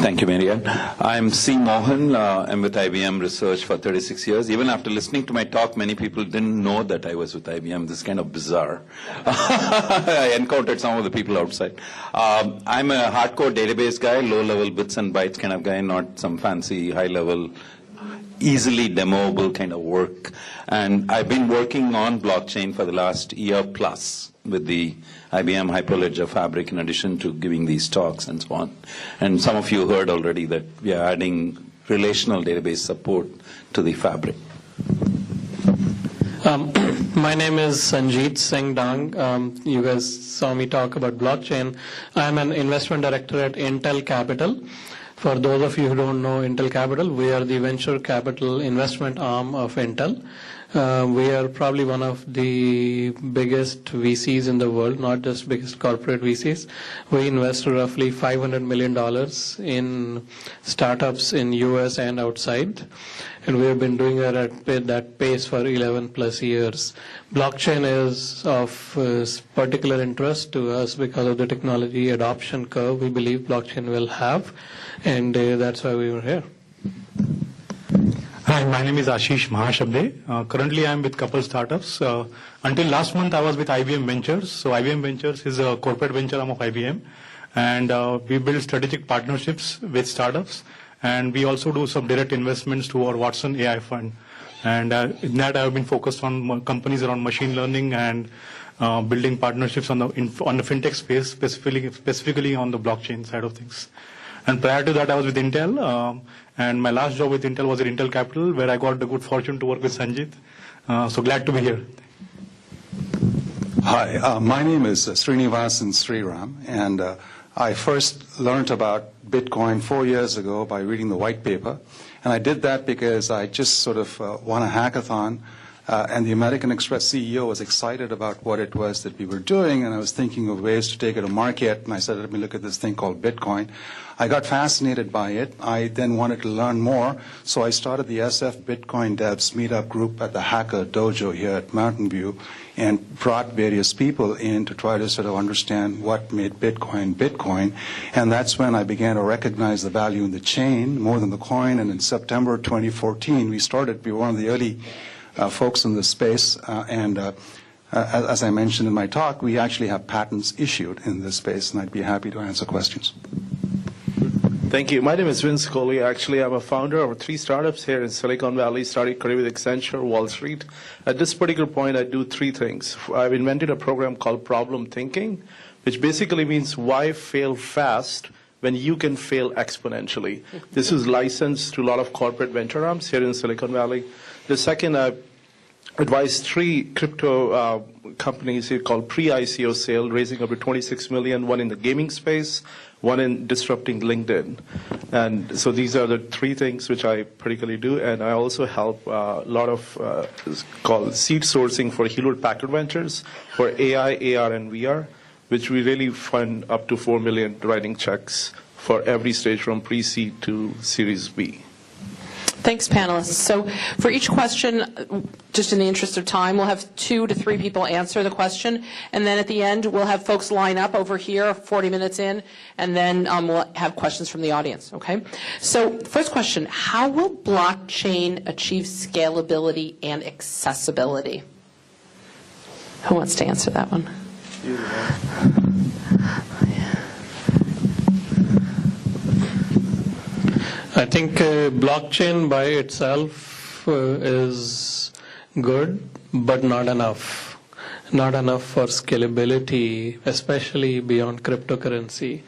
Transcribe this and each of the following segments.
Thank you, Maryanne. I'm Mohan. I'm with IBM Research for 36 years. Even after listening to my talk, many people didn't know that I was with IBM. This is kind of bizarre. I encountered some of the people outside. I'm a hardcore database guy, low-level bits and bytes kind of guy, not some fancy high-level, easily demoable kind of work. And I've been working on blockchain for the last year plus with the IBM Hyperledger Fabric, in addition to giving these talks and so on. And some of you heard already that we are adding relational database support to the Fabric. My name is Sanjit Singh. You guys saw me talk about blockchain. I'm an investment director at Intel Capital. For those of you who don't know Intel Capital, we are the venture capital investment arm of Intel. We are probably one of the biggest VCs in the world, not just biggest corporate VCs. We invest roughly $500 million in startups in US and outside. And we have been doing it at that pace for 11 plus years. Blockchain is of particular interest to us because of the technology adoption curve we believe blockchain will have. And that's why we were here. Hi, my name is Ashish Mahashabde. Currently, I am with couple startups. Until last month, I was with IBM Ventures. So IBM Ventures is a corporate venture arm of IBM. And we build strategic partnerships with startups. And we also do some direct investments to our Watson AI fund. And in that, I have been focused on companies around machine learning and building partnerships on the fintech space, specifically on the blockchain side of things. And prior to that, I was with Intel. And my last job with Intel was at Intel Capital, where I got the good fortune to work with Sanjit. So glad to be here. Hi, my name is Srinivasan Sriram, and I first learned about Bitcoin 4 years ago by reading the white paper. And I did that because I just sort of won a hackathon, and the American Express CEO was excited about what it was that we were doing, and I was thinking of ways to take it to market, and I said, let me look at this thing called Bitcoin. I got fascinated by it. I then wanted to learn more, so I started the SF Bitcoin Devs meetup group at the Hacker Dojo here at Mountain View, and brought various people in to try to sort of understand what made Bitcoin Bitcoin. And that's when I began to recognize the value in the chain more than the coin. And in September 2014, we were one of the early folks in this space, as I mentioned in my talk, we actually have patents issued in this space, and I'd be happy to answer questions. Thank you. My name is Vince Coley. Actually, I'm a founder of 3 startups here in Silicon Valley, started career with Accenture, Wall Street. At this particular point, I do 3 things. I've invented a program called problem thinking, which basically means why fail fast when you can fail exponentially. This is licensed to a lot of corporate venture arms here in Silicon Valley. The second, I advised 3 crypto companies here called pre-ICO sale, raising up to $26 million, one in the gaming space, one in disrupting LinkedIn. And so these are the 3 things which I particularly do. And I also help a lot of called seed sourcing for Hewlett Packard Ventures for AI, AR, and VR, which we really fund up to $4 million writing checks for every stage from pre-seed to Series B. Thanks, panelists. So for each question, just in the interest of time, we'll have 2 to 3 people answer the question. And then at the end, we'll have folks line up over here 40 minutes in, and then we'll have questions from the audience, okay? So first question, how will blockchain achieve scalability and accessibility? Who wants to answer that one? I think blockchain by itself is good, but not enough. Not enough for scalability, especially beyond cryptocurrency.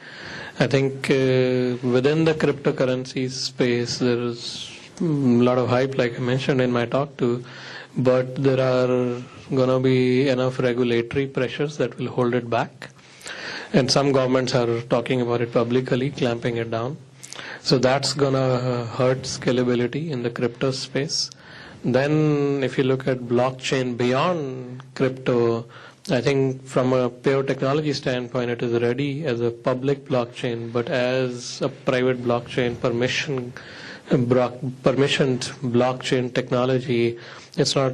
I think within the cryptocurrency space, there is a lot of hype, like I mentioned in my talk too, but there are going to be enough regulatory pressures that will hold it back. And some governments are talking about it publicly, clamping it down. So that's going to hurt scalability in the crypto space. Then if you look at blockchain beyond crypto, I think from a pure technology standpoint, it is ready as a public blockchain, but as a private blockchain, permissioned blockchain technology, it's not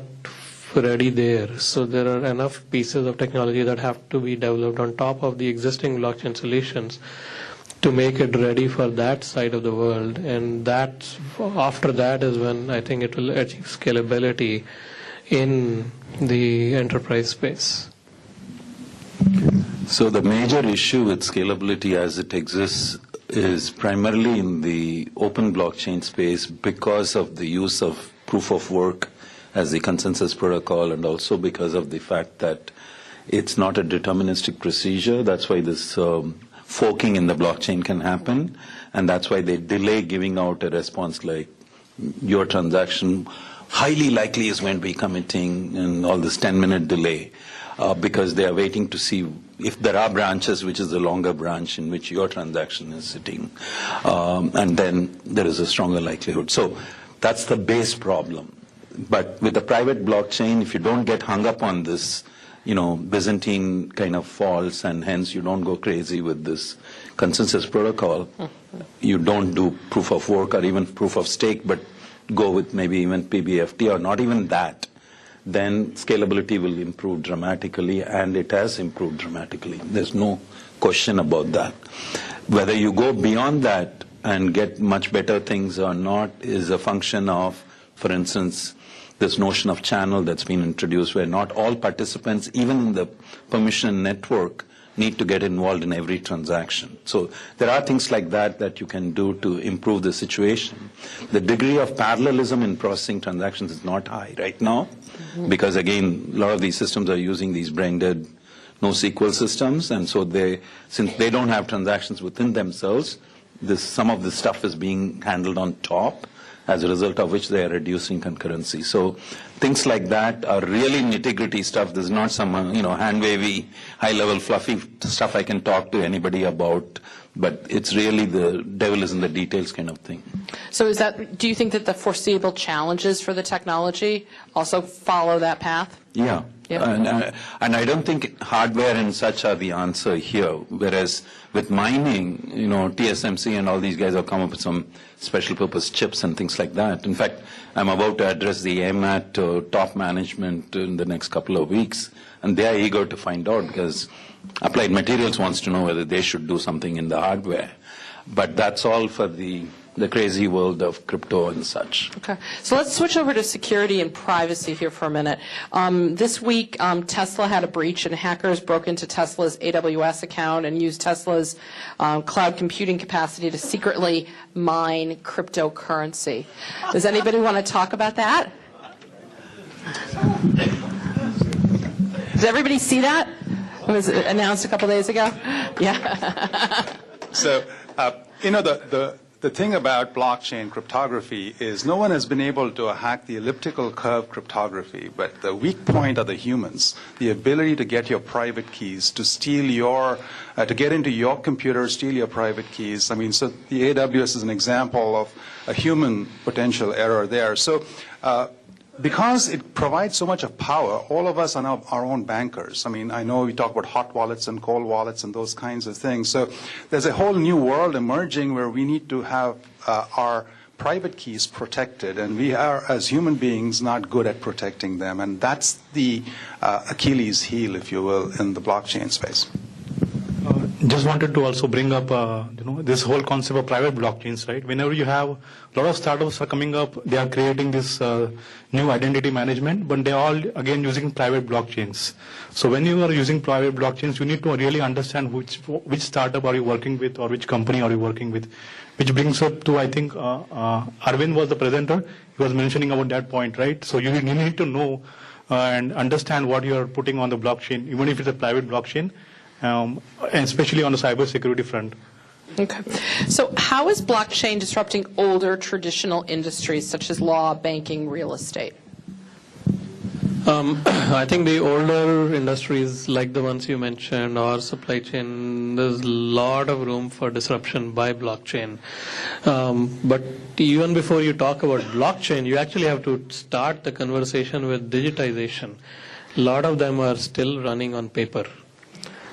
ready there. So there are enough pieces of technology that have to be developed on top of the existing blockchain solutions to make it ready for that side of the world. And after that is when I think it will achieve scalability in the enterprise space. So the major issue with scalability as it exists is primarily in the open blockchain space because of the use of proof of work as the consensus protocol, and also because of the fact that it's not a deterministic procedure. That's why this forking in the blockchain can happen, and that's why they delay giving out a response like your transaction highly likely is going to be committing, and all this 10-minute delay, because they are waiting to see if there are branches, which is the longer branch in which your transaction is sitting, and then there is a stronger likelihood. So that's the base problem. But with the private blockchain, if you don't get hung up on this, Byzantine kind of faults, and hence you don't go crazy with this consensus protocol, you don't do proof of work or even proof of stake, but go with maybe even PBFT or not even that, then scalability will improve dramatically, and it has improved dramatically. There's no question about that. Whether you go beyond that and get much better things or not is a function of, for instance, this notion of channel that's been introduced, where not all participants, even in the permission network, need to get involved in every transaction. So there are things like that that you can do to improve the situation. The degree of parallelism in processing transactions is not high right now, because again, a lot of these systems are using these brain-dead NoSQL systems, and so since they don't have transactions within themselves, some of this stuff is being handled on top, as a result of which they are reducing concurrency. So things like that are really nitty-gritty stuff. There's not some hand-wavy, high-level, fluffy stuff I can talk to anybody about, but it's really the devil is in the details kind of thing. So do you think that the foreseeable challenges for the technology also follow that path? Yeah. Yep. And I don't think hardware and such are the answer here. Whereas with mining, TSMC and all these guys have come up with some special purpose chips and things like that. In fact, I'm about to address the AMAT top management in the next couple of weeks, and they are eager to find out, because Applied Materials wants to know whether they should do something in the hardware. But that's all for the crazy world of crypto and such. Okay. So let's switch over to security and privacy here for a minute. This week, Tesla had a breach, and hackers broke into Tesla's AWS account and used Tesla's cloud computing capacity to secretly mine cryptocurrency. Does anybody want to talk about that? Does everybody see that? It was announced a couple days ago? Yeah. So, the thing about blockchain cryptography is no one has been able to hack the elliptical curve cryptography, but the weak point are the humans, the ability to get your private keys, to steal to get into your computer, steal your private keys. So the AWS is an example of a human potential error there. So, because it provides so much of power, all of us are now our own bankers. I know we talk about hot wallets and cold wallets and those kinds of things. So there's a whole new world emerging where we need to have our private keys protected, and we are, as human beings, not good at protecting them. And that's the Achilles heel, if you will, in the blockchain space. Just wanted to also bring up, this whole concept of private blockchains, right? Whenever you have a lot of startups are coming up, they are creating this new identity management, but they're all, again, using private blockchains. So when you are using private blockchains, you need to really understand which startup are you working with or which company are you working with, which brings up to, I think, Arvind was the presenter. He was mentioning about that point, right? So you need to know and understand what you are putting on the blockchain, even if it's a private blockchain. And especially on the cybersecurity front. Okay. So how is blockchain disrupting older traditional industries such as law, banking, real estate? I think the older industries like the ones you mentioned or supply chain, there's a lot of room for disruption by blockchain. But even before you talk about blockchain, you actually have to start the conversation with digitization. A lot of them are still running on paper.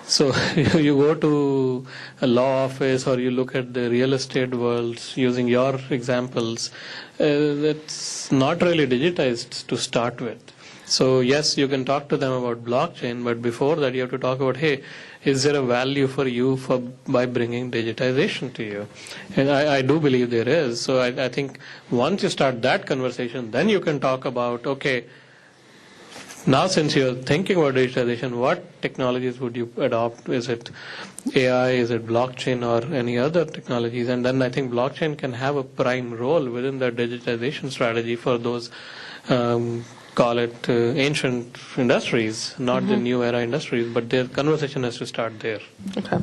So you go to a law office or you look at the real estate worlds using your examples, it's not really digitized to start with. So yes, you can talk to them about blockchain, but before that you have to talk about, hey, is there a value for you by bringing digitization to you? And I do believe there is. So I think once you start that conversation, then you can talk about, okay, now since you're thinking about digitization, what technologies would you adopt? Is it AI, is it blockchain, or any other technologies? And then I think blockchain can have a prime role within the digitization strategy for those call it ancient industries, not the new era industries, but the conversation has to start there. Okay.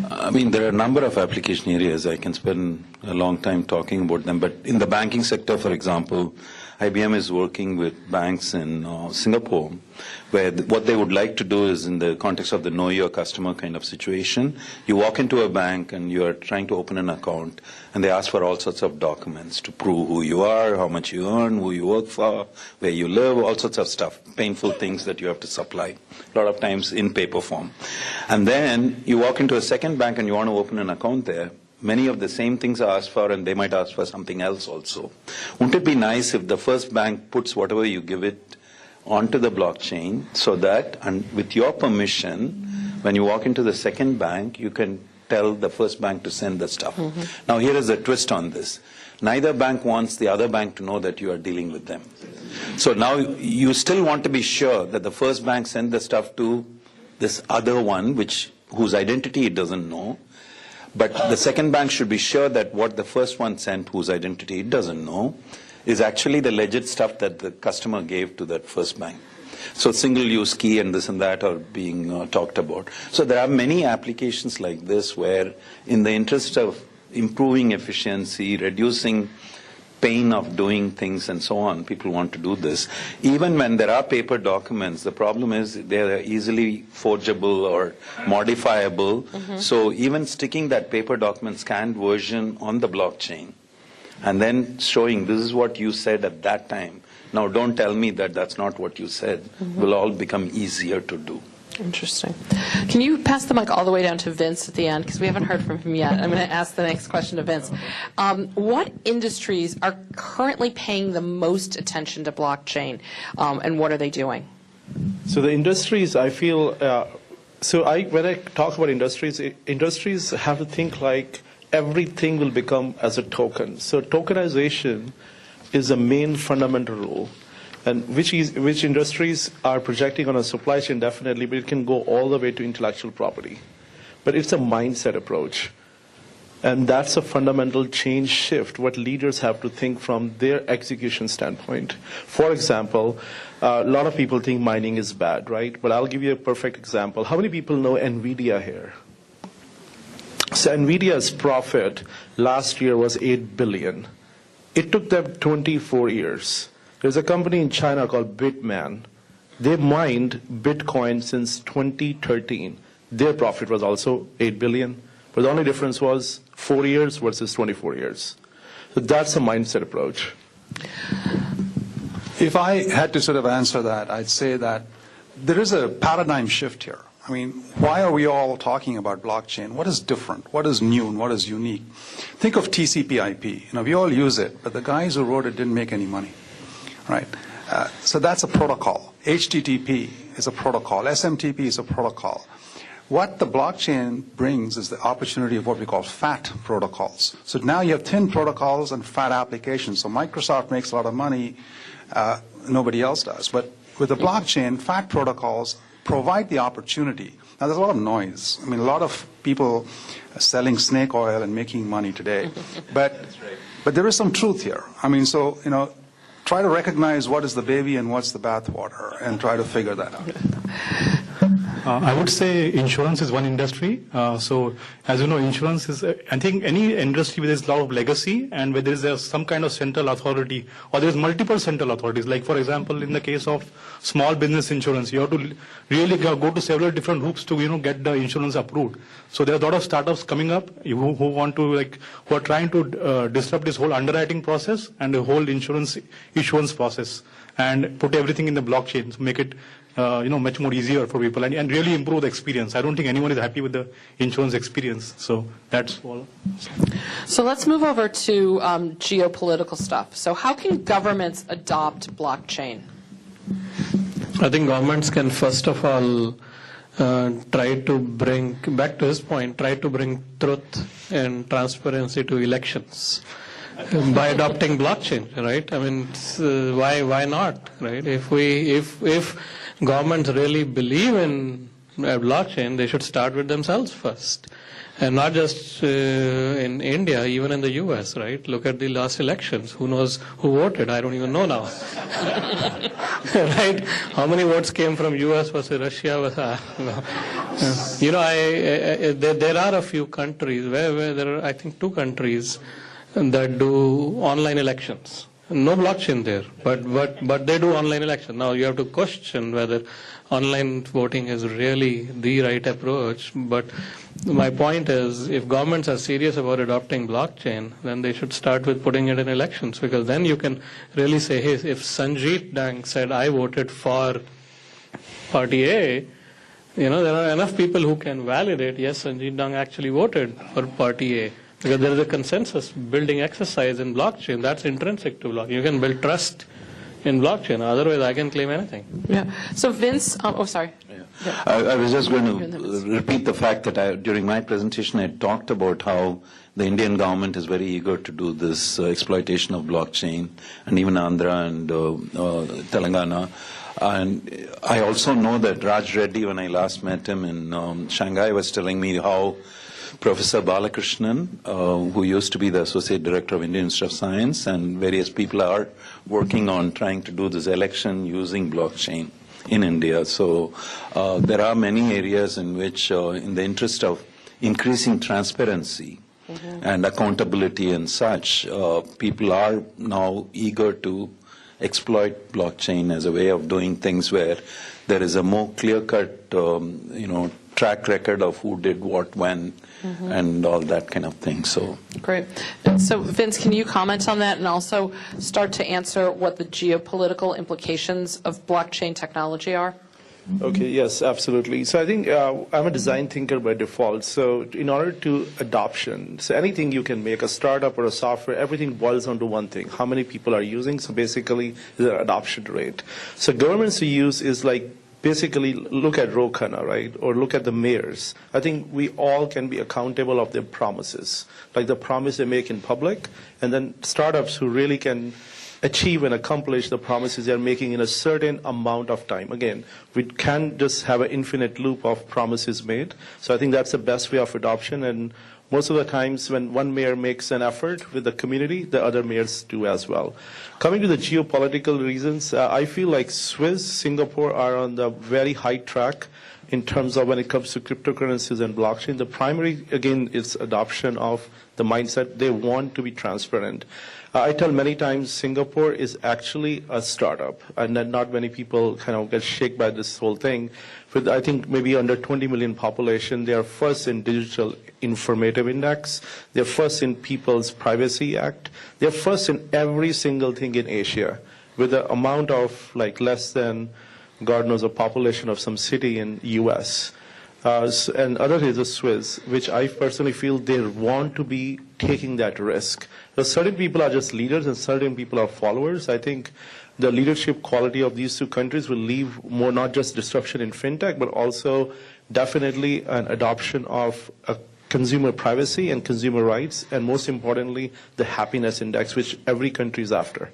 I mean, there are a number of application areas. I can spend a long time talking about them. But in the banking sector, for example, IBM is working with banks in Singapore, where what they would like to do is in the context of the know your customer kind of situation, you walk into a bank and you are trying to open an account, and they ask for all sorts of documents to prove who you are, how much you earn, who you work for, where you live, all sorts of stuff, painful things that you have to supply, a lot of times in paper form. And then you walk into a second bank and you want to open an account there. Many of the same things are asked for, and they might ask for something else also. Wouldn't it be nice if the first bank puts whatever you give it onto the blockchain so that, and with your permission, when you walk into the second bank, you can tell the first bank to send the stuff. Now here is a twist on this. Neither bank wants the other bank to know that you are dealing with them. So now you still want to be sure that the first bank sent the stuff to this other one, whose identity it doesn't know. But the second bank should be sure that what the first one sent, whose identity it doesn't know, is actually the legit stuff that the customer gave to that first bank. So single-use key and this and that are being talked about. So there are many applications like this where, in the interest of improving efficiency, reducing pain of doing things and so on, people want to do this. Even when there are paper documents, the problem is they are easily forgeable or modifiable. So even sticking that paper document scanned version on the blockchain and then showing this is what you said at that time, now don't tell me that that's not what you said, will all become easier to do. Interesting. Can you pass the mic all the way down to Vince at the end, because we haven't heard from him yet. I'm going to ask the next question to Vince. What industries are currently paying the most attention to blockchain, and what are they doing? So the industries, I feel, when I talk about industries have to think like everything will become as a token. So tokenization is a main fundamental rule. And which industries are projecting on a supply chain, definitely, but it can go all the way to intellectual property. But it's a mindset approach. And that's a fundamental change shift, what leaders have to think from their execution standpoint. For example, a lot of people think mining is bad, right? But I'll give you a perfect example. How many people know NVIDIA here? So NVIDIA's profit last year was $8 billion. It took them 24 years. There's a company in China called Bitman. They've mined Bitcoin since 2013. Their profit was also $8 billion. But the only difference was 4 years versus 24 years. So that's a mindset approach. If I had to sort of answer that, I'd say that there is a paradigm shift here. I mean, why are we all talking about blockchain? What is different? What is new and what is unique? Think of TCP/IP. We all use it, but the guys who wrote it didn't make any money. Right. So that's a protocol. HTTP is a protocol. SMTP is a protocol. What the blockchain brings is the opportunity of what we call fat protocols. So now you have thin protocols and fat applications. So Microsoft makes a lot of money. Nobody else does. But with the blockchain, fat protocols provide the opportunity. Now, there's a lot of noise. I mean, a lot of people are selling snake oil and making money today. But there is some truth here. I mean, so, try to recognize what is the baby and what's the bathwater and try to figure that out. I would say insurance is one industry. So, as you know, insurance is, I think, any industry where there's a lot of legacy and where there is some kind of central authority, or there's multiple central authorities. Like, for example, in the case of small business insurance, you have to really go to several different hoops to, get the insurance approved. So there are a lot of startups coming up who want to, who are trying to disrupt this whole underwriting process and the whole insurance issuance process and put everything in the blockchain to make it much more easier for people and really improve the experience. I don't think anyone is happy with the insurance experience. So that's all. So let's move over to geopolitical stuff. So how can governments adopt blockchain? I think governments can first of all try to bring, back to his point, try to bring truth and transparency to elections by adopting blockchain, right? I mean, why not, right? If governments really believe in blockchain, they should start with themselves first. And not just in India, even in the US, right? Look at the last elections. Who knows who voted? I don't even know now. Right? How many votes came from US versus Russia? You know, there are a few countries where there are, I think, 2 countries that do online elections. No blockchain there, but they do online election. Now you have to question whether online voting is really the right approach. But my point is, if governments are serious about adopting blockchain, then they should start with putting it in elections, because then you can really say, hey, if Sanjit Dang said I voted for Party A, you know, there are enough people who can validate, yes, Sanjit Dang actually voted for Party A. Because there is a consensus building exercise in blockchain that's intrinsic to blockchain. You can build trust in blockchain. Otherwise, I can claim anything. Yeah. So Vince, sorry. Yeah. I was just going to repeat the fact that during my presentation I talked about how the Indian government is very eager to do this exploitation of blockchain, and even Andhra and Telangana. And I also know that Raj Reddy, when I last met him in Shanghai, was telling me how Professor Balakrishnan, who used to be the Associate Director of Indian Institute of Science, and various people are working on trying to do this election using blockchain in India. So there are many areas in which, in the interest of increasing transparency and accountability and such, people are now eager to exploit blockchain as a way of doing things where there is a more clear-cut, track record of who did what when and all that kind of thing. So great. So Vince, can you comment on that and also start to answer what the geopolitical implications of blockchain technology are? Okay, yes, absolutely. So I think I'm a design thinker by default. So in order to adoption, so anything you can make, a startup or a software, everything boils down to one thing: how many people are using. So basically, the adoption rate. So governments use is like, basically look at Rokhana, right? Or look at the mayors. I think we all can be accountable of their promises, like the promise they make in public, and then startups who really can achieve and accomplish the promises they're making in a certain amount of time. Again, we can't just have an infinite loop of promises made. So I think that's the best way of adoption. And most of the times when one mayor makes an effort with the community, the other mayors do as well. Coming to the geopolitical reasons, I feel like Swiss, Singapore are on the very high track in terms of when it comes to cryptocurrencies and blockchain. The primary, again, is adoption of the mindset. They want to be transparent. I tell many times Singapore is actually a startup, and that not many people kind of get shaken by this whole thing. With, I think, maybe under 20 million population, they are first in Digital Informative Index. They're first in People's Privacy Act. They're first in every single thing in Asia, with an amount of like less than, God knows, a population of some city in US. And other is the Swiss, which I personally feel they want to be taking that risk. But certain people are just leaders and certain people are followers. I think the leadership quality of these two countries will leave more not just disruption in fintech, but also definitely an adoption of a consumer privacy and consumer rights, and most importantly, the happiness index, which every country is after.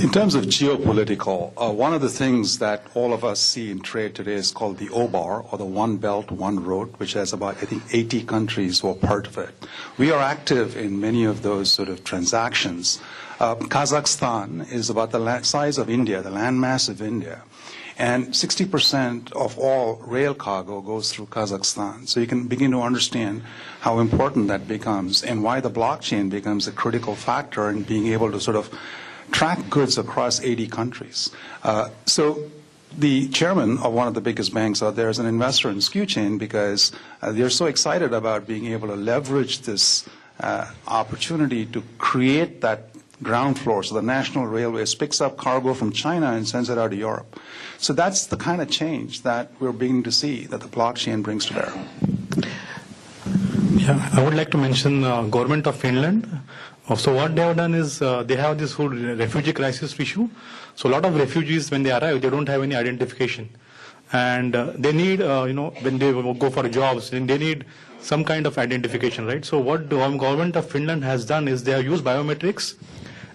In terms of geopolitical, one of the things that all of us see in trade today is called the OBAR, or the One Belt, One Road, which has about, I think, 80 countries who are part of it. We are active in many of those sort of transactions. Kazakhstan is about the size of India, the landmass of India. And 60% of all rail cargo goes through Kazakhstan. So you can begin to understand how important that becomes and why the blockchain becomes a critical factor in being able to sort of track goods across 80 countries. So the chairman of one of the biggest banks out there is an investor in Skuchain because they're so excited about being able to leverage this opportunity to create that ground floor. So the National Railways picks up cargo from China and sends it out to Europe. So that's the kind of change that we're beginning to see that the blockchain brings to bear. Yeah, I would like to mention government of Finland So what they have done is they have this whole refugee crisis issue. So a lot of refugees, when they arrive, they don't have any identification. And they need, when they go for jobs, then they need some kind of identification, right? So what the government of Finland has done is they have used biometrics,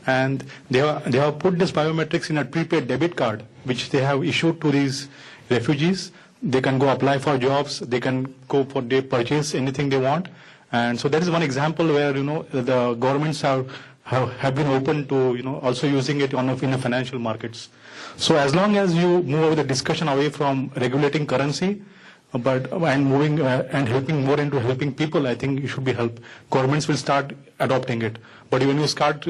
and they have put this biometrics in a prepaid debit card, which they have issued to these refugees. They can go apply for jobs, they can go for, they purchase anything they want. And so that is one example where, the governments have been open to, also using it in the financial markets. So as long as you move the discussion away from regulating currency, and moving and helping more into helping people, I think it should be help. Governments will start adopting it. But when you start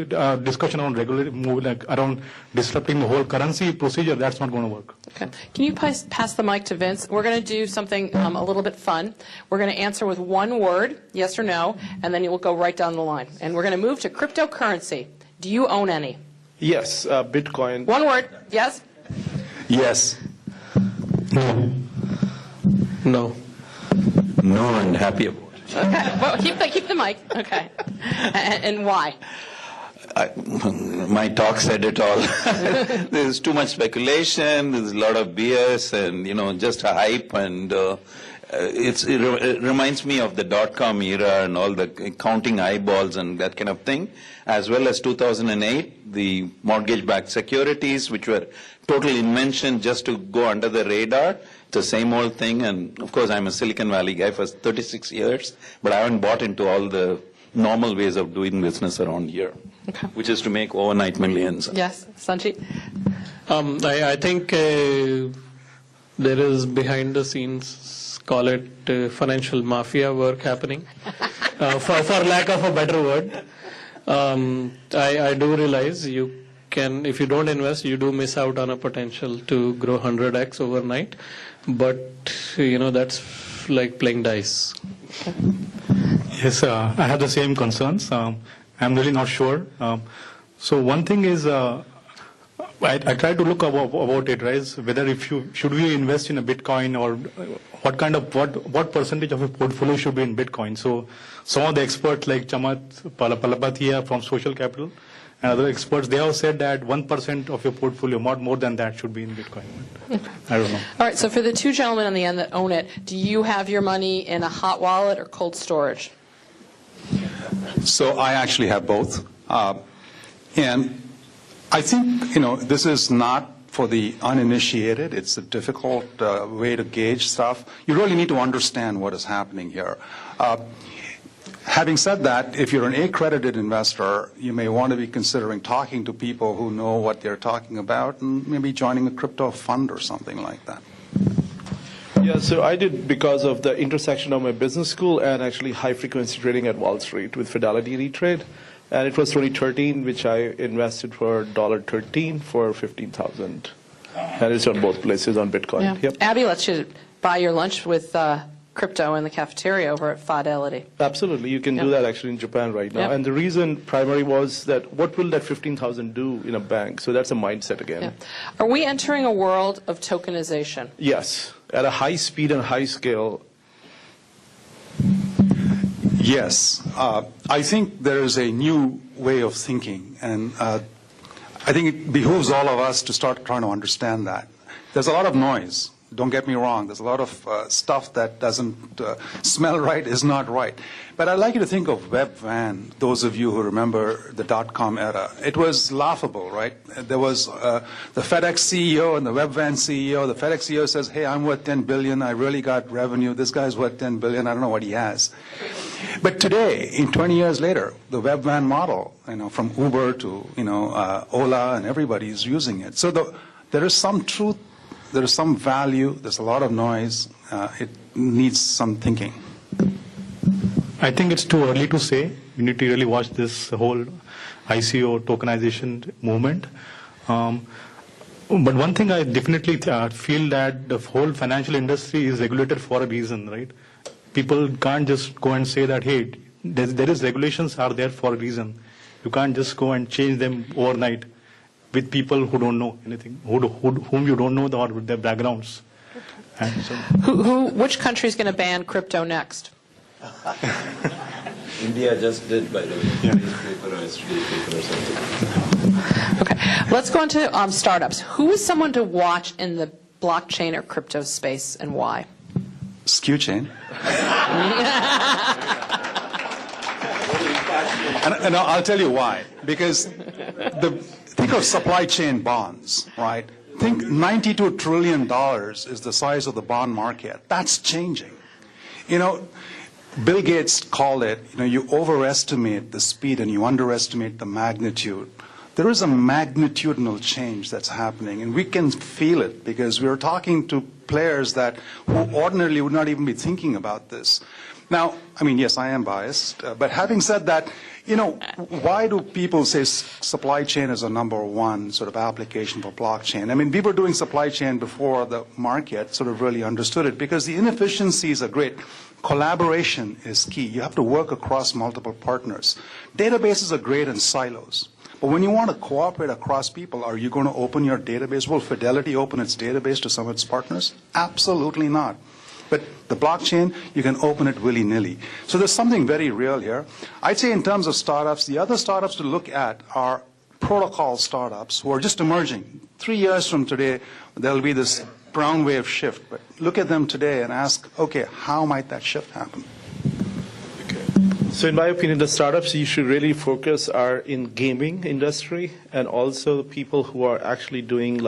discussion on around disrupting the whole currency procedure, that's not going to work. Okay. Can you pass the mic to Vince? We're going to do something a little bit fun. We're going to answer with one word, yes or no, and then we'll go right down the line. And we're going to move to cryptocurrency. Do you own any? Yes, Bitcoin. One word, yes? Yes. No. No. No, and happy about it. Okay. Well, keep the mic. Okay. And why? My talk said it all. There's too much speculation. There's a lot of BS, and just a hype, and it reminds me of the dot-com era and all the counting eyeballs and that kind of thing, as well as 2008, the mortgage-backed securities, which were total invention just to go under the radar. It's the same old thing, and of course I'm a Silicon Valley guy for 36 years, but I haven't bought into all the normal ways of doing business around here, okay, which is to make overnight millions. Yes, Sanjit? I think there is behind the scenes, call it financial mafia work happening, for lack of a better word. I do realize if you don't invest, you do miss out on a potential to grow 100x overnight. But, that's like playing dice. Yes, I have the same concerns. I'm really not sure. So one thing is, I try to look about it, right? Whether should we invest in a Bitcoin, or what percentage of a portfolio should be in Bitcoin. So some of the experts like Chamat Palapatia from Social Capital and other experts, they have said that 1% of your portfolio, not more than that, should be in Bitcoin. I don't know. All right, so for the two gentlemen on the end that own it, do you have your money in a hot wallet or cold storage? So I actually have both. And I think, this is not for the uninitiated. It's a difficult way to gauge stuff. You really need to understand what is happening here. Having said that, if you're an accredited investor, you may want to be considering talking to people who know what they're talking about and maybe joining a crypto fund or something like that. Yeah, so I did because of the intersection of my business school and actually high-frequency trading at Wall Street with Fidelity Retrade. And it was 2013, which I invested for $13 for 15,000. And it's on both places on Bitcoin. Yeah. Yep. Abby lets you buy your lunch with crypto in the cafeteria over at Fidelity. Absolutely. You can do that actually in Japan right now. Yep. And the reason primary was that what will that 15,000 do in a bank? So that's a mindset again. Yeah. Are we entering a world of tokenization? Yes. At a high speed and high scale. Yes. I think there is a new way of thinking, and I think it behooves all of us to start trying to understand that. There's a lot of noise. Don't get me wrong. There's a lot of stuff that doesn't smell right, is not right. But I'd like you to think of WebVan, those of you who remember the dot-com era. It was laughable, right? There was the FedEx CEO and the WebVan CEO. The FedEx CEO says, hey, I'm worth $10 billion. I really got revenue. This guy's worth $10 billion. I don't know what he has. But today, 20 years later, the WebVan model, from Uber to, Ola, and everybody's using it. So there is some truth. There is some value. There's a lot of noise. It needs some thinking. I think it's too early to say. You need to really watch this whole ICO tokenization movement. But one thing I definitely feel that the whole financial industry is regulated for a reason, right? People can't just go and say that, hey, there is regulations are there for a reason. You can't just go and change them overnight with people who don't know anything, whom you don't know or with their backgrounds. And so, Which country is going to ban crypto next? India just did, by the way. Yeah. Newspaper or paper or something. Okay, let's go into startups. Who is someone to watch in the blockchain or crypto space, and why? Skuchain. And I'll tell you why. Because think of supply chain bonds, right? Think $92 trillion is the size of the bond market. That's changing. You know, Bill Gates called it, you overestimate the speed and you underestimate the magnitude. There is a magnitudinal change that's happening, and we can feel it because we're talking to players who ordinarily would not even be thinking about this. Now, I mean, yes, I am biased, but having said that, why do people say supply chain is a number one sort of application for blockchain? I mean, we were doing supply chain before the market sort of really understood it because the inefficiencies are great. Collaboration is key. You have to work across multiple partners. Databases are great in silos. But when you want to cooperate across people, are you going to open your database? Will Fidelity open its database to some of its partners? Absolutely not. But the blockchain, you can open it willy-nilly. So there's something very real here. I'd say in terms of startups, the other startups to look at are protocol startups who are just emerging. 3 years from today, there'll be this brown wave shift. But look at them today and ask, okay, how might that shift happen? So in my opinion, the startups you should really focus are in gaming industry, and also the people who are actually doing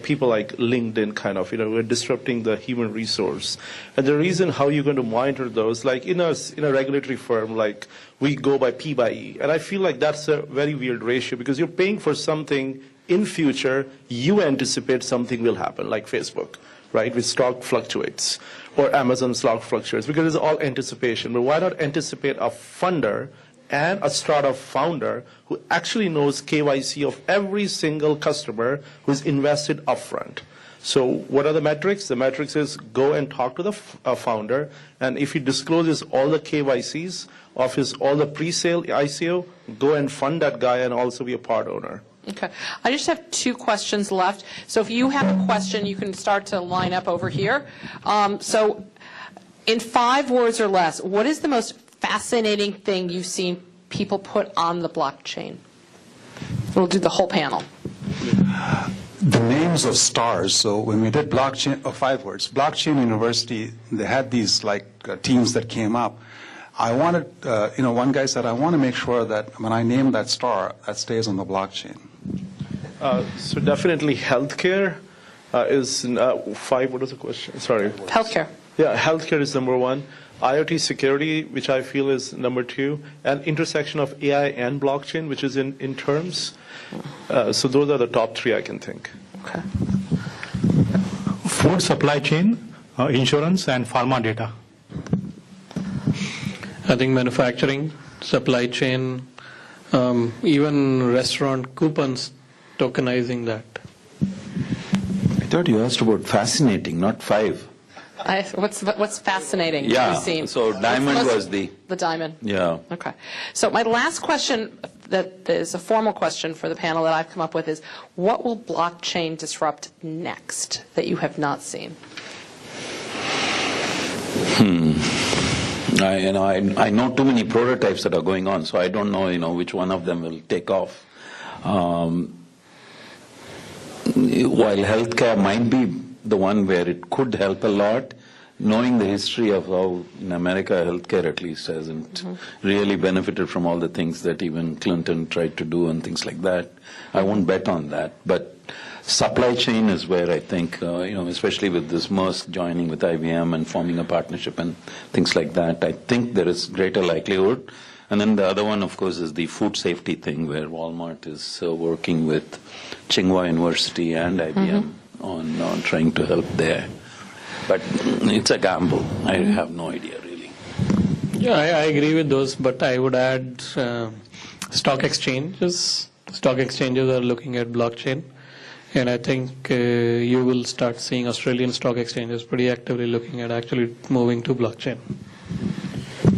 people like LinkedIn kind of, we're disrupting the human resource. And the reason how you're going to monitor those, like in a regulatory firm, like we go by P by E. And I feel like that's a very weird ratio because you're paying for something in future, you anticipate something will happen, like Facebook, right, which stock fluctuates. Or Amazon stock fluctuates, because it's all anticipation. But why not anticipate a funder and a startup founder who actually knows KYC of every single customer who's invested upfront? So what are the metrics? The metrics is go and talk to the founder, and if he discloses all the KYCs of all the pre-sale ICO, go and fund that guy and also be a part owner. Okay. I just have 2 questions left. So if you have a question, you can start to line up over here. So in 5 words or less, what is the most fascinating thing you've seen people put on the blockchain? We'll do the whole panel. The names of stars. So when we did blockchain, 5 words, Blockchain University, they had these teams that came up. I wanted, one guy said, I want to make sure that when I name that star, that stays on the blockchain. So definitely healthcare is 5. What is the question? Sorry. Healthcare. Yeah, healthcare is number 1. IoT security, which I feel is number 2. And intersection of AI and blockchain, which is in terms. So those are the top 3 I can think. Okay. Food supply chain, insurance, and pharma data. I think manufacturing, supply chain, even restaurant coupons, tokenizing that. I thought you asked about fascinating, not 5. What's fascinating? Yeah, You've seen? so diamond was the diamond. Yeah. Okay. So my last question that is a formal question for the panel that I've come up with is, what will blockchain disrupt next that you have not seen? I know too many prototypes that are going on, so I don't know, which one of them will take off. While healthcare might be the one where it could help a lot, knowing the history of how in America healthcare at least hasn't really benefited from all the things that even Clinton tried to do and things like that, I won't bet on that. But supply chain is where I think, especially with this Maersk joining with IBM and forming a partnership and things like that, I think there is greater likelihood. And then the other one, of course, is the food safety thing, where Walmart is working with Tsinghua University and IBM on trying to help there. But it's a gamble. I have no idea, really. Yeah, I agree with those, but I would add stock exchanges. Stock exchanges are looking at blockchain. And I think you will start seeing Australian stock exchanges pretty actively looking at actually moving to blockchain.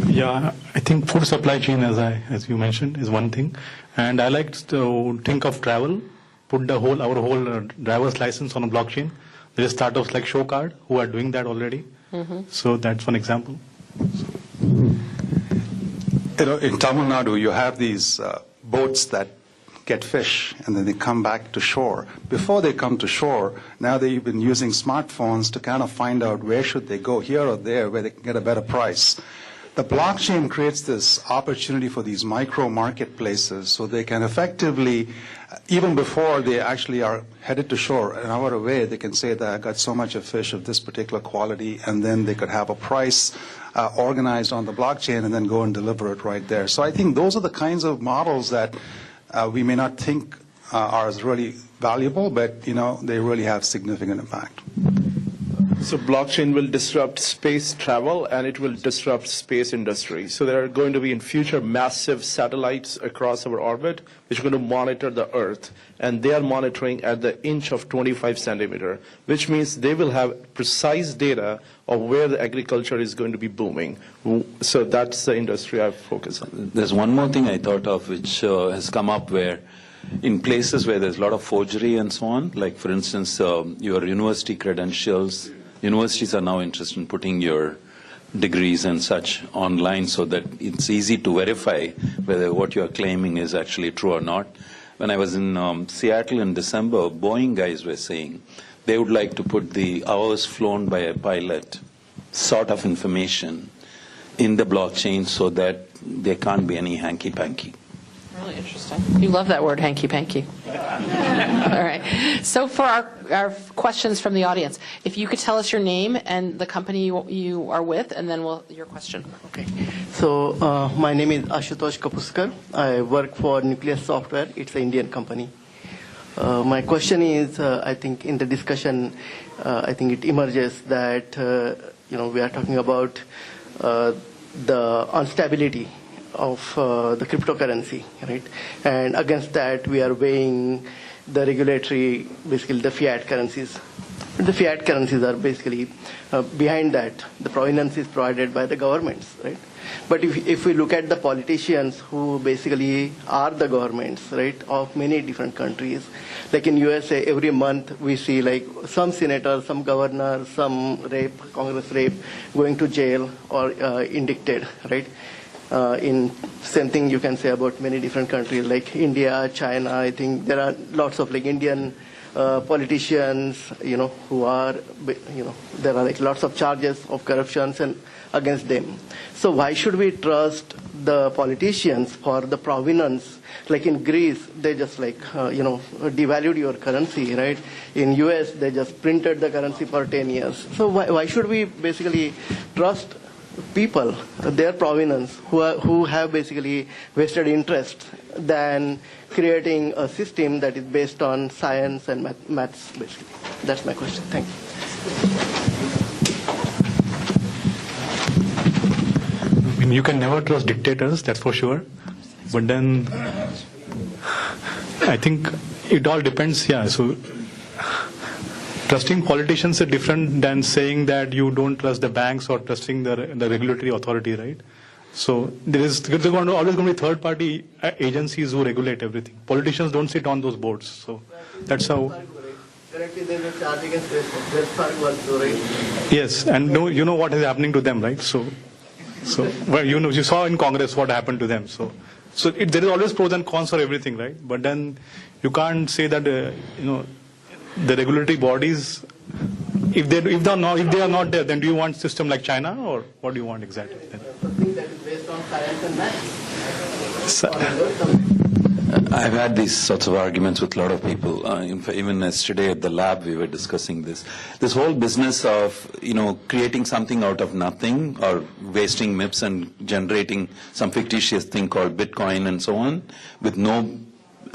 Yeah, I think food supply chain, as you mentioned, is one thing. And I like to think of travel, put our whole driver's license on a blockchain. There are startups like Showcard who are doing that already. So that's one example. In Tamil Nadu, you have these boats that get fish, and then they come back to shore. Before they come to shore, now they've been using smartphones to kind of find out where should they go, here or there, where they can get a better price. The blockchain creates this opportunity for these micro marketplaces so they can effectively, even before they actually are headed to shore, an hour away, they can say that I got so much of fish of this particular quality, and then they could have a price organized on the blockchain and then go and deliver it right there. So I think those are the kinds of models that we may not think are as really valuable, but they really have significant impact. So blockchain will disrupt space travel and it will disrupt space industry. So there are going to be in future massive satellites across our orbit which are going to monitor the Earth, and they are monitoring at the inch of 25 centimeter, which means they will have precise data of where the agriculture is going to be booming. So that's the industry I focus on. There's one more thing I thought of which has come up where in places where there's a lot of forgery and so on, like for instance your university credentials, universities are now interested in putting your degrees and such online so that it's easy to verify whether what you're claiming is actually true or not. When I was in Seattle in December, Boeing guys were saying they would like to put the hours flown by a pilot sort of information in the blockchain so that there can't be any hanky-panky. Really interesting. You love that word, hanky-panky. All right. So for our questions from the audience, if you could tell us your name and the company you are with, and then your question. Okay. So my name is Ashutosh Kapuskar. I work for Nucleus Software. It's an Indian company. My question is, I think in the discussion, I think it emerges that, we are talking about the instability of the cryptocurrency, right? And against that, we are weighing the regulatory, basically the fiat currencies. The fiat currencies are basically behind that. The provenance is provided by the governments, right? But if we look at the politicians who basically are the governments, right, of many different countries, like in USA, every month we see like some senator, some governor, some Congress rep going to jail or indicted, right? In same thing you can say about many different countries like India, China. I think there are lots of like Indian politicians, who are, there are like lots of charges of corruptions and against them. So why should we trust the politicians for the provenance? Like in Greece, they just like, devalued your currency, right? In US, they just printed the currency for 10 years. So why should we basically trust people, their provenance, who have basically vested interest than creating a system that is based on science and maths, basically? That's my question. Thank you. I mean, you can never trust dictators, that's for sure. But then I think it all depends, yeah. So trusting politicians is different than saying that you don't trust the banks or trusting the regulatory authority, right? So there's always going to be third-party agencies who regulate everything. Politicians don't sit on those boards, so that's how. Currently, there's a charge against Wells Fargo also, right? Yes, and you know what is happening to them, right? So well, you saw in Congress what happened to them. So there is always pros and cons for everything, right? But then you can't say that the regulatory bodies, if they are not there, then do you want a system like China, or what do you want exactly? Something that is based on science and maths. I've had these sorts of arguments with a lot of people. In fact, even yesterday at the lab, we were discussing this. This whole business of, creating something out of nothing or wasting MIPS and generating some fictitious thing called Bitcoin and so on with no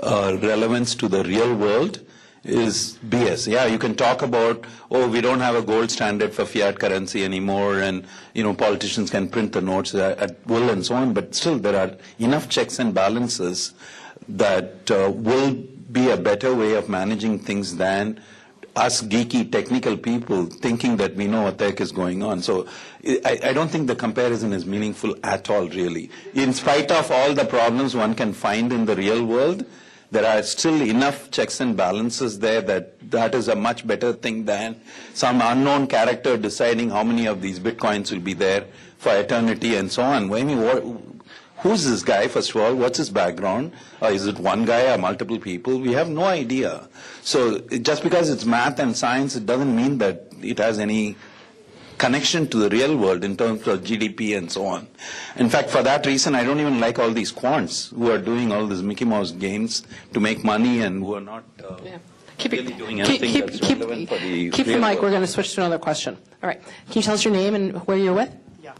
relevance to the real world is BS. Yeah, you can talk about, we don't have a gold standard for fiat currency anymore, and politicians can print the notes at will and so on, but still there are enough checks and balances that will be a better way of managing things than us geeky technical people thinking that we know what the heck is going on. So I don't think the comparison is meaningful at all, really. In spite of all the problems one can find in the real world, there are still enough checks and balances there that is a much better thing than some unknown character deciding how many of these bitcoins will be there for eternity and so on. I mean, who's this guy, first of all, what's his background, is it one guy or multiple people? We have no idea. So just because it's math and science, it doesn't mean that it has any connection to the real world in terms of GDP and so on. In fact, for that reason, I don't even like all these quants who are doing all these Mickey Mouse games to make money and who are not really doing anything that's relevant for the Keep the real mic. world. We're going to switch to another question. All right. Can you tell us your name and where you're with? Yeah.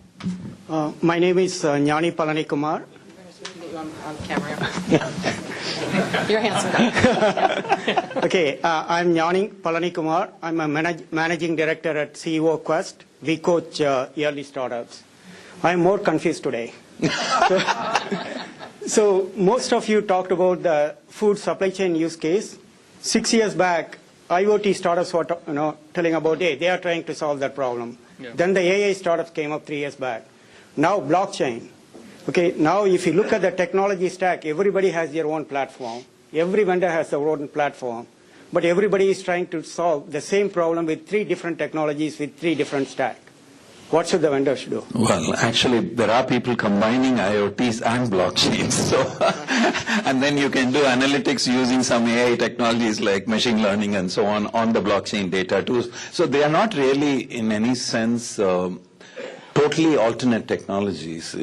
My name is Jnani Palani Kumar. On camera. You're a handsome guy. Okay, I'm Jnani Palani Kumar. I'm a managing director at CEO Quest. We coach early startups. I'm more confused today. So most of you talked about the food supply chain use case. 6 years back, IoT startups were telling about, hey, they are trying to solve that problem. Yeah. Then the AI startups came up 3 years back. Now blockchain. Okay, now if you look at the technology stack, everybody has their own platform. Every vendor has their own platform. But everybody is trying to solve the same problem with 3 different technologies with 3 different stacks. What should the vendors do? Well, actually, there are people combining IoTs and blockchains. So, and then you can do analytics using some AI technologies like machine learning and so on the blockchain data too. So they are not really, in any sense, totally alternate technologies.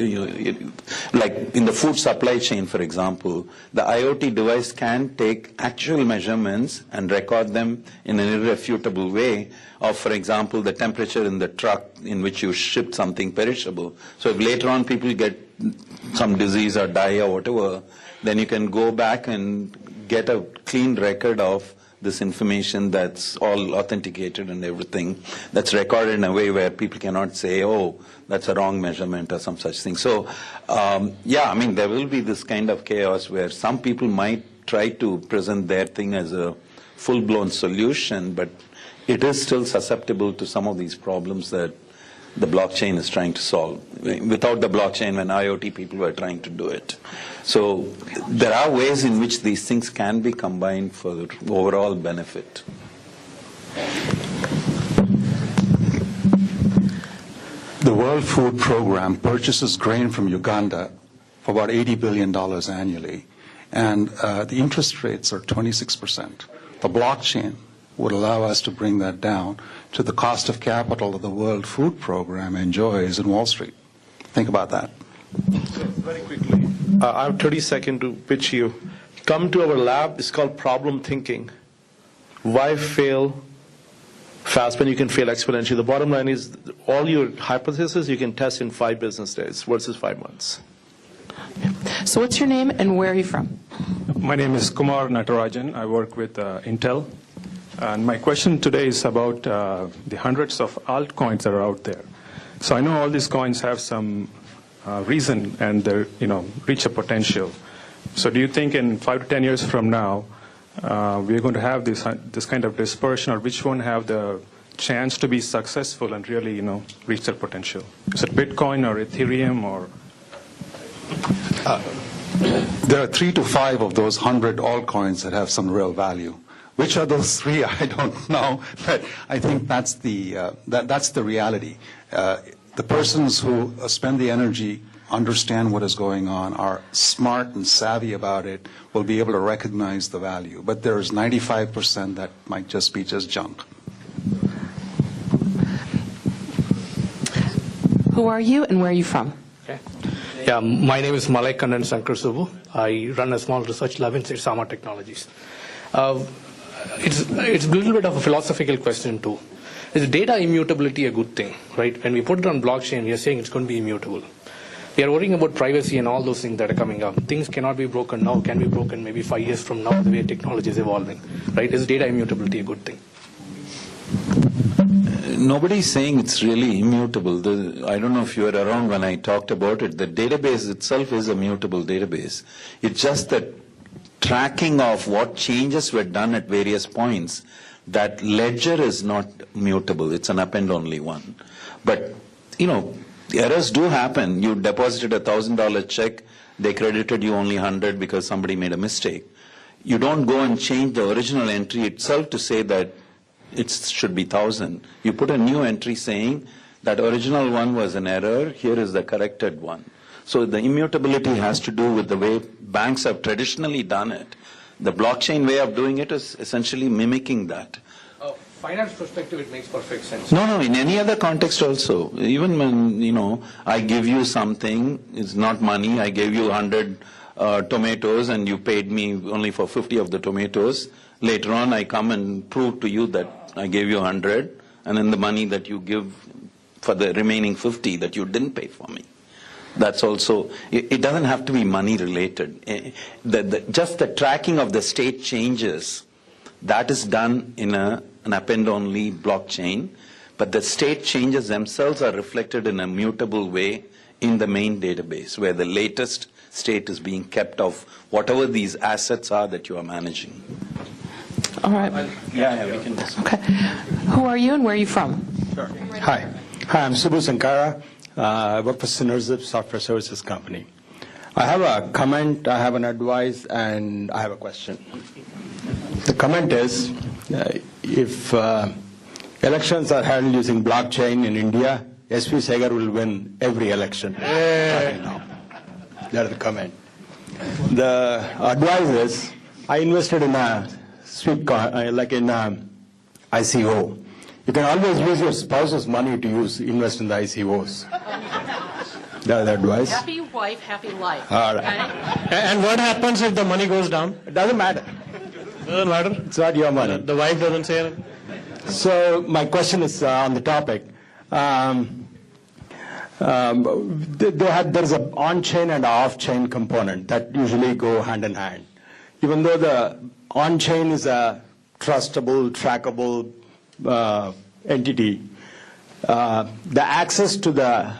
Like in the food supply chain, for example, the IoT device can take actual measurements and record them in an irrefutable way of, for example, the temperature in the truck in which you shipped something perishable. So if later on people get some disease or die or whatever, then you can go back and get a clean record of this information that's all authenticated and everything, that's recorded in a way where people cannot say, oh, that's a wrong measurement or some such thing. So, yeah, I mean, there will be this kind of chaos where some people might try to present their thing as a full-blown solution, but it is still susceptible to some of these problems that the blockchain is trying to solve. Without the blockchain, when IoT people were trying to do it. So there are ways in which these things can be combined for overall benefit. The World Food Program purchases grain from Uganda for about $80 billion annually, and the interest rates are 26%. The blockchain would allow us to bring that down to the cost of capital that the World Food Program enjoys in Wall Street. Think about that. Very quickly, I have 30 seconds to pitch you. Come to our lab. It's called problem thinking. Why fail fast when you can fail exponentially? The bottom line is all your hypotheses you can test in 5 business days versus 5 months. So what's your name and where are you from? My name is Kumar Natarajan. I work with Intel. And my question today is about the hundreds of altcoins that are out there. So I know all these coins have some reason and they reach a potential. So do you think in 5 to 10 years from now, we're going to have this kind of dispersion, or which one have the chance to be successful and really reach their potential? Is it Bitcoin or Ethereum or? There are 3 to 5 of those 100 altcoins that have some real value. Which are those 3? I don't know, but I think that's the reality. The persons who spend the energy, understand what is going on, are smart and savvy about it, will be able to recognize the value. But there's 95% that might just be junk. Who are you and where are you from? Okay. Yeah, my name is Malay Kandan Sankar Subbu. I run a small research lab in Sama Technologies. It's a little bit of a philosophical question too. Is data immutability a good thing, right? When we put it on blockchain, we are saying it's going to be immutable. We are worrying about privacy and all those things that are coming up. Things cannot be broken now, can be broken maybe 5 years from now, the way technology is evolving, right? Is data immutability a good thing? Nobody's saying it's really immutable. I don't know if you were around when I talked about it. The database itself is a mutable database. It's just that tracking of what changes were done at various points, that ledger is not mutable. It's an append-only one. But, errors do happen. You deposited a $1,000 check, they credited you only 100 because somebody made a mistake. You don't go and change the original entry itself to say that it should be 1,000. You put a new entry saying that original one was an error, here is the corrected one. So the immutability has to do with the way banks have traditionally done it. The blockchain way of doing it is essentially mimicking that. Finance perspective, it makes perfect sense. No, in any other context also. Even when, I give you something, it's not money, I gave you 100 tomatoes and you paid me only for 50 of the tomatoes. Later on, I come and prove to you that I gave you 100, and then the money that you give for the remaining 50 that you didn't pay for me. That's also, it doesn't have to be money related. Just the tracking of the state changes, that is done in an append-only blockchain, but the state changes themselves are reflected in a mutable way in the main database, where the latest state is being kept of whatever these assets are that you are managing. All right. Yeah, we can. Okay. Who are you and where are you from? Sure. Hi, I'm Subbu Sankara. I work for Synergip Software Services Company. I have a comment, I have an advice, and I have a question. The comment is, if elections are held using blockchain in India, SP Segar will win every election. That is the comment. The advice is, I invested in a sweet coin, like in ICO. You can always use your spouse's money to invest in the ICOs. That's the advice. Happy wife, happy life. All right. Okay? And what happens if the money goes down? It doesn't matter. Doesn't matter. It's not your money. The wife doesn't say anything. So my question is on the topic. There's an on-chain and off-chain component that usually go hand in hand. Even though the on-chain is a trustable, trackable entity, the access to the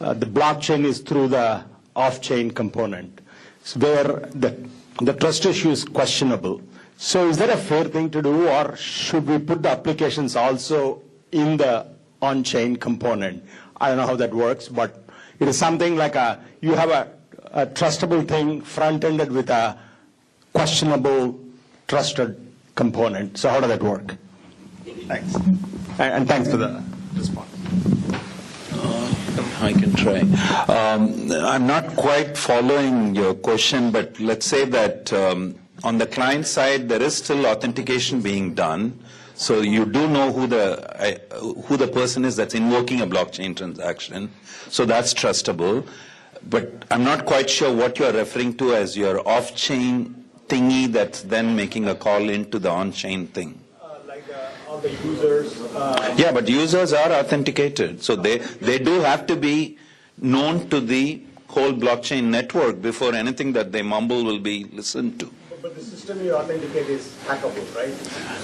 blockchain is through the off-chain component, where the trust issue is questionable. So is that a fair thing to do, or should we put the applications also in the on-chain component? I don't know how that works, but it is something like you have a trustable thing front-ended with a questionable trusted component. So how does that work? Thanks. And thanks for the response. I can try. I'm not quite following your question, but let's say that on the client side, there is still authentication being done. So you do know who the person is that's invoking a blockchain transaction. So that's trustable. But I'm not quite sure what you're referring to as your off-chain thingy that's then making a call into the on-chain thing. Like all the users. Yeah, but users are authenticated. So they do have to be known to the whole blockchain network before anything that they mumble will be listened to. But the system you authenticate is hackable, right?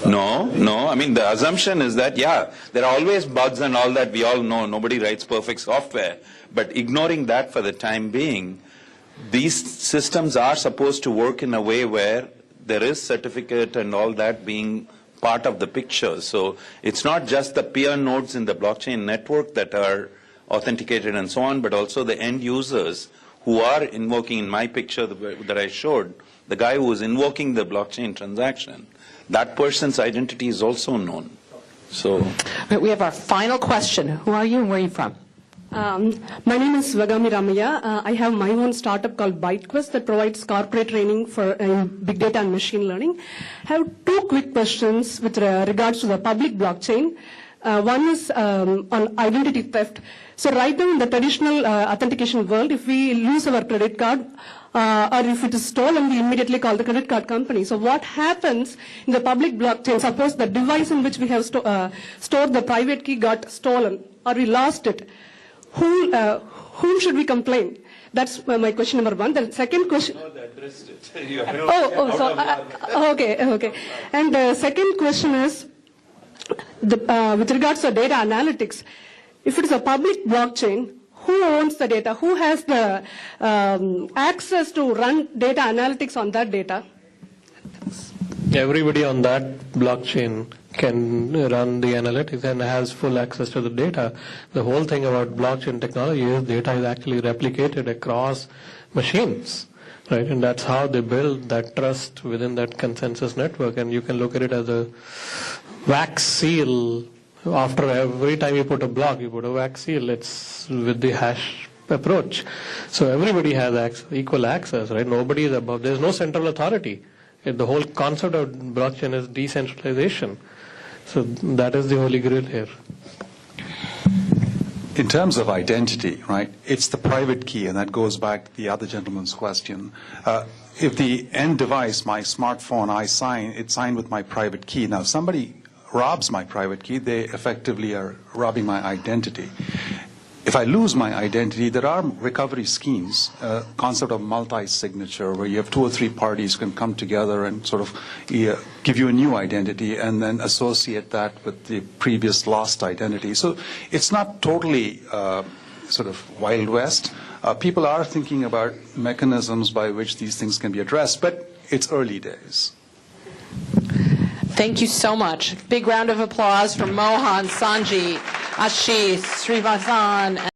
No. I mean, the assumption is that, yeah, there are always bugs and all that. We all know nobody writes perfect software. But ignoring that for the time being, these systems are supposed to work in a way where there is certificate and all that being part of the picture. So it's not just the peer nodes in the blockchain network that are authenticated and so on, but also the end users who are invoking, in my picture that I showed, the guy who is invoking the blockchain transaction, that person's identity is also known. So We have our final question. Who are you and where are you from? My name is Svagami Ramaya. I have my own startup called ByteQuest that provides corporate training for big data and machine learning. I have two quick questions with regards to the public blockchain. One is on identity theft. So right now in the traditional authentication world, if we lose our credit card or if it is stolen, we immediately call the credit card company. So what happens in the public blockchain? Suppose the device in which we have stored the private key got stolen or we lost it. Whom should we complain? That's my question number one. The second question. No, they addressed it. Okay. And the second question is, with regards to data analytics, if it is a public blockchain, who owns the data? Who has the access to run data analytics on that data? Everybody on that blockchain can run the analytics and has full access to the data. The whole thing about blockchain technology is data is actually replicated across machines, right? And that's how they build that trust within that consensus network. And you can look at it as a wax seal. After every time you put a block, you put a wax seal. It's with the hash approach. So everybody has equal access, right? Nobody is above. There's no central authority. The whole concept of blockchain is decentralization. So that is the holy grail here. In terms of identity, right, it's the private key, and that goes back to the other gentleman's question. If the end device, my smartphone, it's signed with my private key. Now, if somebody robs my private key, they effectively are robbing my identity. If I lose my identity, there are recovery schemes, concept of multi-signature, where you have 2 or 3 parties can come together and sort of give you a new identity and then associate that with the previous lost identity. So it's not totally sort of Wild West. People are thinking about mechanisms by which these things can be addressed, but it's early days. Thank you so much. Big round of applause for Mohan, Sanjit, Ashish, Srinivasan,